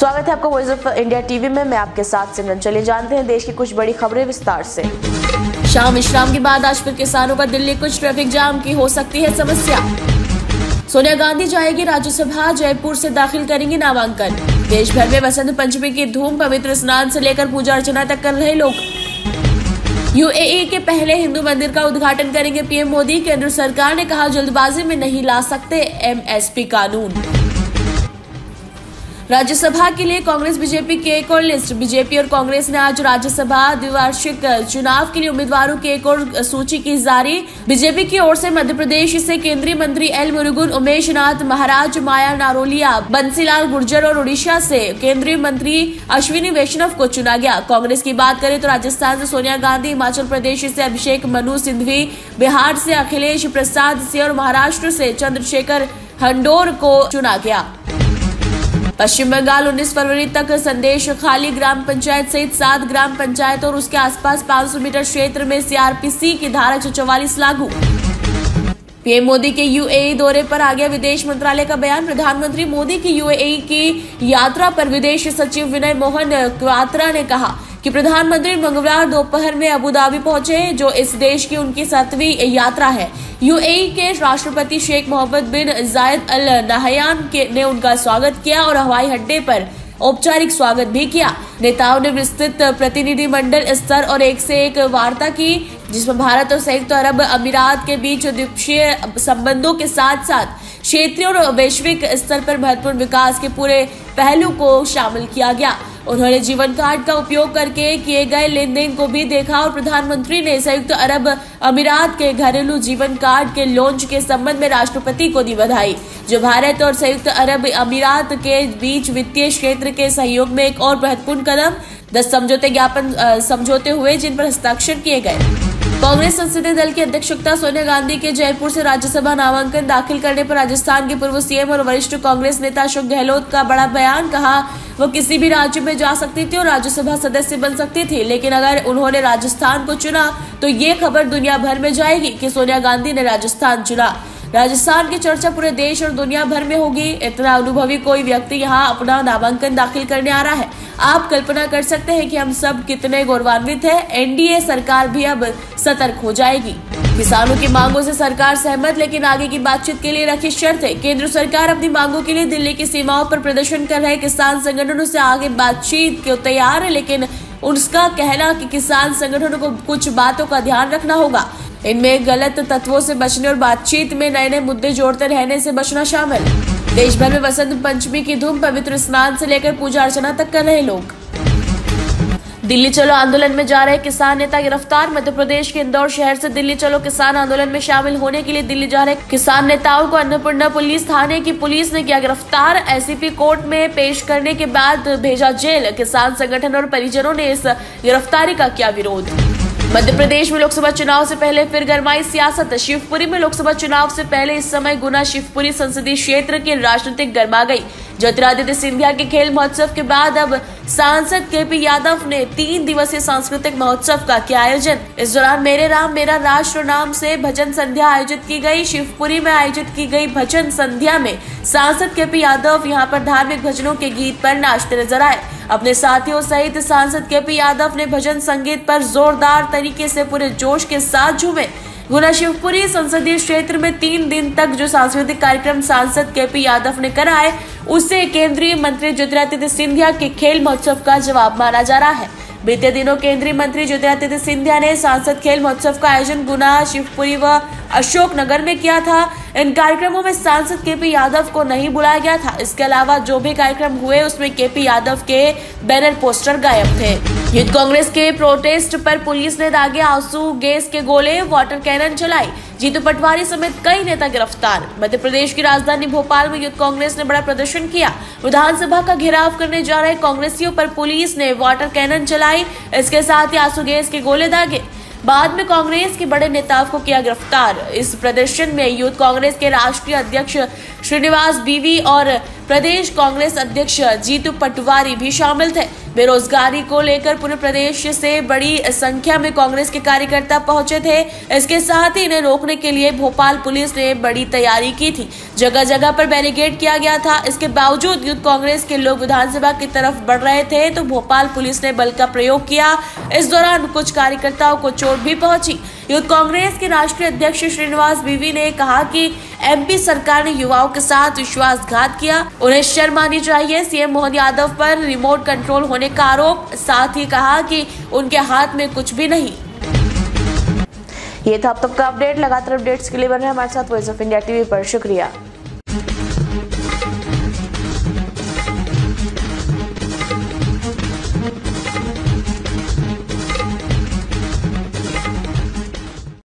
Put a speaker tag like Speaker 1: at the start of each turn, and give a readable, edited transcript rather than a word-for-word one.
Speaker 1: स्वागत है आपका वॉइस ऑफ इंडिया टीवी में। मैं आपके साथ सिमरन। चलिए जानते हैं देश की कुछ बड़ी खबरें विस्तार से। शाम विश्राम के बाद आज फिर किसानों का दिल्ली कुछ ट्रैफिक जाम की हो सकती है समस्या। सोनिया गांधी जाएगी राज्यसभा, जयपुर से दाखिल करेंगी नामांकन। देश भर में बसंत पंचमी की धूम, पवित्र स्नान से लेकर पूजा अर्चना तक कर रहे लोग। यूएई के पहले हिंदू मंदिर का उद्घाटन करेंगे पीएम मोदी। केंद्र सरकार ने कहा जल्दबाजी में नहीं ला सकते एमएसपी कानून। राज्यसभा के लिए कांग्रेस बीजेपी की एक और लिस्ट। बीजेपी और कांग्रेस ने आज राज्यसभा द्विवार्षिक चुनाव के लिए उम्मीदवारों की एक और सूची की जारी। बीजेपी की ओर से मध्य प्रदेश से केंद्रीय मंत्री एल मुरुगन, उमेश नाथ महाराज, माया नारोलिया, बंसीलाल गुर्जर और उड़ीसा से केंद्रीय मंत्री अश्विनी वैष्णव को चुना गया। कांग्रेस की बात करें तो राजस्थान से सोनिया गांधी, हिमाचल प्रदेश से अभिषेक मनु सिंघवी, बिहार से अखिलेश प्रसाद सिंह और महाराष्ट्र से चंद्रशेखर हंडोर को चुना गया। पश्चिम बंगाल 19 फरवरी तक संदेश खाली ग्राम पंचायत सहित 7 ग्राम पंचायत और उसके आसपास 500 मीटर क्षेत्र में सीआरपीसी की धारा 144 लागू। पीएम मोदी के यूएई दौरे पर आ गया विदेश मंत्रालय का बयान। प्रधानमंत्री मोदी की यूएई की यात्रा पर विदेश सचिव विनय मोहन क्वात्रा ने कहा कि प्रधानमंत्री मंगलवार दोपहर में अबू धाबी पहुंचे, जो इस देश की उनकी 7वीं यात्रा है। यूएई के राष्ट्रपति शेख मोहम्मद बिन जायद अल नहयान ने उनका स्वागत किया और हवाई अड्डे पर औपचारिक स्वागत भी किया। नेताओं ने विस्तृत प्रतिनिधिमंडल स्तर और एक से एक वार्ता की, जिसमें भारत और संयुक्त अरब अमीरात के बीच द्विपक्षीय संबंधों के साथ साथ क्षेत्रीय और वैश्विक स्तर पर महत्वपूर्ण विकास के पूरे पहलू को शामिल किया गया। उन्होंने जीवन कार्ड का उपयोग करके किए गए लेन देन को भी देखा और प्रधानमंत्री ने संयुक्त अरब अमीरात के घरेलू जीवन कार्ड के लॉन्च के संबंध में राष्ट्रपति को दी बधाई, जो भारत और संयुक्त अरब अमीरात के बीच वित्तीय क्षेत्र के सहयोग में एक और महत्वपूर्ण कदम। 10 समझौते ज्ञापन समझौते हुए जिन पर हस्ताक्षर किए गए। कांग्रेस संसदीय दल की अध्यक्षता सोनिया गांधी के जयपुर से राज्यसभा नामांकन दाखिल करने पर राजस्थान के पूर्व सीएम और वरिष्ठ कांग्रेस नेता अशोक गहलोत का बड़ा बयान। कहा वो किसी भी राज्य में जा सकती थी और राज्यसभा सदस्य बन सकती थी, लेकिन अगर उन्होंने राजस्थान को चुना तो ये खबर दुनिया भर में जाएगी कि सोनिया गांधी ने राजस्थान चुना। राजस्थान की चर्चा पूरे देश और दुनिया भर में होगी। इतना अनुभवी कोई व्यक्ति यहाँ अपना नामांकन दाखिल करने आ रहा है। आप कल्पना कर सकते हैं कि हम सब कितने गौरवान्वित हैं। एनडीए सरकार भी अब सतर्क हो जाएगी। किसानों की मांगों से सरकार सहमत, लेकिन आगे की बातचीत के लिए रखी शर्तें। केंद्र सरकार अपनी मांगों के लिए दिल्ली की सीमाओं पर प्रदर्शन कर रहे किसान संगठनों से आगे बातचीत को तैयार है, लेकिन उसका कहना कि किसान संगठनों को कुछ बातों का ध्यान रखना होगा। इनमें गलत तत्वों से बचने और बातचीत में नए नए मुद्दे जोड़ते रहने से बचना शामिल। देश भर में बसंत पंचमी की धूम, पवित्र स्नान से लेकर पूजा अर्चना तक कर रहे लोग। दिल्ली चलो आंदोलन में जा रहे किसान नेता गिरफ्तार। मध्य प्रदेश के इंदौर शहर से दिल्ली चलो किसान आंदोलन में शामिल होने के लिए दिल्ली जा रहे किसान नेताओं को अन्नपूर्णा पुलिस थाने की पुलिस ने किया गिरफ्तार। एसीपी कोर्ट में पेश करने के बाद भेजा जेल। किसान संगठन और परिजनों ने इस गिरफ्तारी का किया विरोध। मध्य प्रदेश में लोकसभा चुनाव से पहले फिर गरमाई सियासत। शिवपुरी में लोकसभा चुनाव से पहले इस समय गुना शिवपुरी संसदीय क्षेत्र की राजनीतिक गरमा गई। ज्योतिरादित्य सिंधिया के खेल महोत्सव के बाद अब सांसद केपी यादव ने 3 दिवसीय सांस्कृतिक महोत्सव का किया आयोजन। इस दौरान मेरे राम मेरा राष्ट्र नाम से भजन संध्या आयोजित की गई। शिवपुरी में आयोजित की गई भजन संध्या में सांसद केपी यादव यहां पर धार्मिक भजनों के गीत पर नाचते नजर आए। अपने साथियों सहित सांसद केपी यादव ने भजन संगीत पर जोरदार तरीके से पूरे जोश के साथ झूमे। गुना शिवपुरी संसदीय क्षेत्र में 3 दिन तक जो सांस्कृतिक कार्यक्रम सांसद केपी यादव ने कराए, उसे केंद्रीय मंत्री ज्योतिरादित्य सिंधिया के खेल महोत्सव का जवाब माना जा रहा है। बीते दिनों केंद्रीय मंत्री ज्योतिरादित्य सिंधिया ने सांसद खेल महोत्सव का आयोजन गुना, शिवपुरी व अशोकनगर में किया था। इन कार्यक्रमों में सांसद केपी यादव को नहीं बुलाया गया था। इसके अलावा जो भी कार्यक्रम हुए उसमें केपी यादव के बैनर पोस्टर गायब थे। यूथ कांग्रेस के प्रोटेस्ट पर पुलिस ने दागे आंसू गैस के गोले, वाटर कैनन चलाई। जीतू पटवारी समेत कई नेता गिरफ्तार। मध्य प्रदेश की राजधानी भोपाल में यूथ कांग्रेस ने बड़ा प्रदर्शन किया। विधानसभा का घेराव करने जा रहे कांग्रेसियों पर पुलिस ने वाटर कैनन चलाई। इसके साथ ही आंसू गैस के गोले दागे। बाद में कांग्रेस के बड़े नेताओं को किया गिरफ्तार। इस प्रदर्शन में यूथ कांग्रेस के राष्ट्रीय अध्यक्ष श्रीनिवास बीवी और प्रदेश कांग्रेस अध्यक्ष जीतू पटवारी भी शामिल थे। बेरोजगारी को लेकर पूरे प्रदेश से बड़ी संख्या में कांग्रेस के कार्यकर्ता पहुंचे थे। इसके साथ ही इन्हें रोकने के लिए भोपाल पुलिस ने बड़ी तैयारी की थी। जगह जगह पर बैरिकेड किया गया था। इसके बावजूद यूथ कांग्रेस के लोग विधानसभा की तरफ बढ़ रहे थे तो भोपाल पुलिस ने बल का प्रयोग किया। इस दौरान कुछ कार्यकर्ताओं को चोट भी पहुंची। यूथ कांग्रेस के राष्ट्रीय अध्यक्ष श्रीनिवास बीवी ने कहा कि एमपी सरकार ने युवाओं के साथ विश्वासघात किया, उन्हें शर्म आनी चाहिए। सीएम मोहन यादव पर रिमोट कंट्रोल होने का आरोप, साथ ही कहा कि उनके हाथ में कुछ भी नहीं। ये था अब तक का अपडेट। लगातार अपडेट्स के लिए बने हमारे साथ वॉइस ऑफ इंडिया टीवी पर। शुक्रिया।